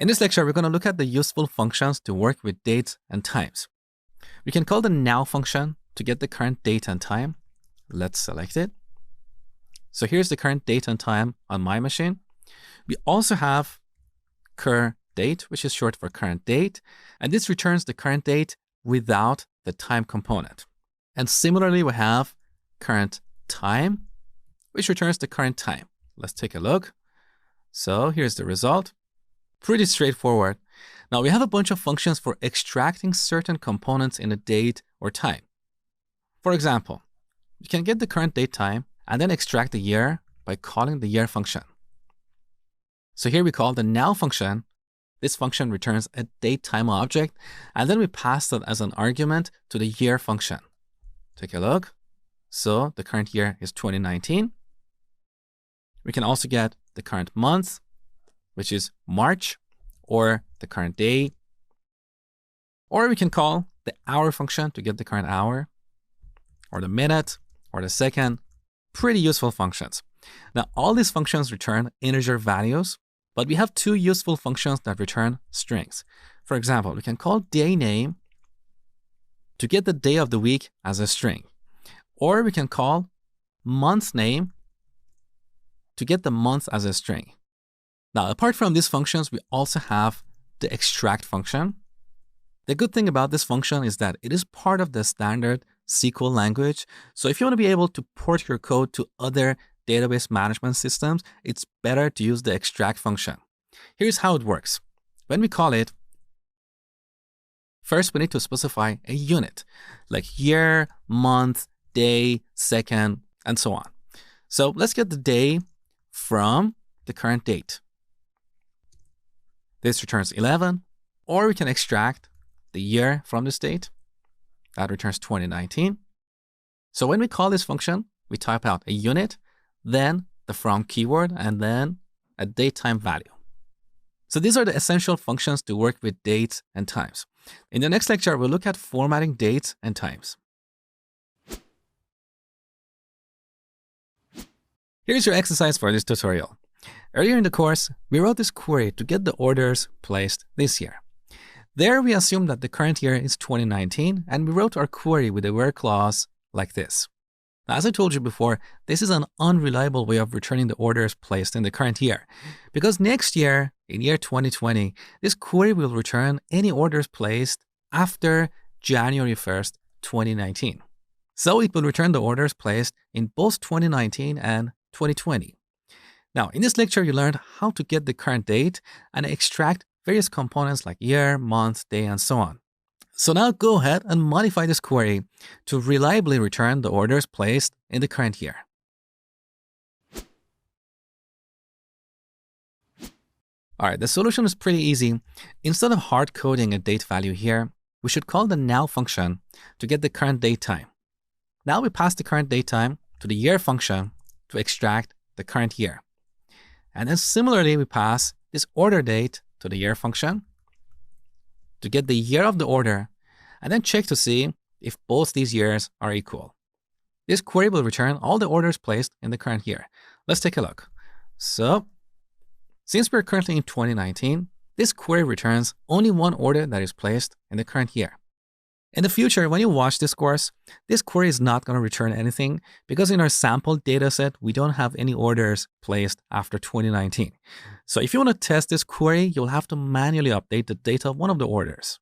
In this lecture, we're going to look at the useful functions to work with dates and times. We can call the now function to get the current date and time. Let's select it. So here's the current date and time on my machine. We also have cur date, which is short for current date, and this returns the current date without the time component. And similarly, we have current time, which returns the current time. Let's take a look. So here's the result. Pretty straightforward. Now we have a bunch of functions for extracting certain components in a date or time. For example, you can get the current date time and then extract the year by calling the year function. So here we call the now function. This function returns a date time object, and then we pass that as an argument to the year function. Take a look. So the current year is 2019. We can also get the current month, which is March, or the current day. Or we can call the hour function to get the current hour, or the minute, or the second. Pretty useful functions. Now, all these functions return integer values, but we have two useful functions that return strings. For example, we can call day name to get the day of the week as a string. Or we can call month name to get the month as a string. Now, apart from these functions, we also have the extract function. The good thing about this function is that it is part of the standard SQL language. So if you want to be able to port your code to other database management systems, it's better to use the extract function. Here's how it works. When we call it, first we need to specify a unit, like year, month, day, second, and so on. So let's get the day from the current date. This returns 11, or we can extract the year from this date. That returns 2019. So when we call this function, we type out a unit, then the from keyword, and then a date time value. So these are the essential functions to work with dates and times. In the next lecture, we'll look at formatting dates and times. Here's your exercise for this tutorial. Earlier in the course, we wrote this query to get the orders placed this year. There, we assumed that the current year is 2019, and we wrote our query with a where clause like this. Now, as I told you before, this is an unreliable way of returning the orders placed in the current year, because next year, in year 2020, this query will return any orders placed after January 1st, 2019. So it will return the orders placed in both 2019 and 2020. Now, in this lecture, you learned how to get the current date and extract various components like year, month, day, and so on. So now go ahead and modify this query to reliably return the orders placed in the current year. All right, the solution is pretty easy. Instead of hard coding a date value here, we should call the now function to get the current date time. Now we pass the current date time to the year function to extract the current year. And then similarly, we pass this order date to the year function to get the year of the order, and then check to see if both these years are equal. This query will return all the orders placed in the current year. Let's take a look. So, since we're currently in 2019, this query returns only one order that is placed in the current year. In the future, when you watch this course, this query is not going to return anything because in our sample dataset, we don't have any orders placed after 2019. So if you want to test this query, you'll have to manually update the data of one of the orders.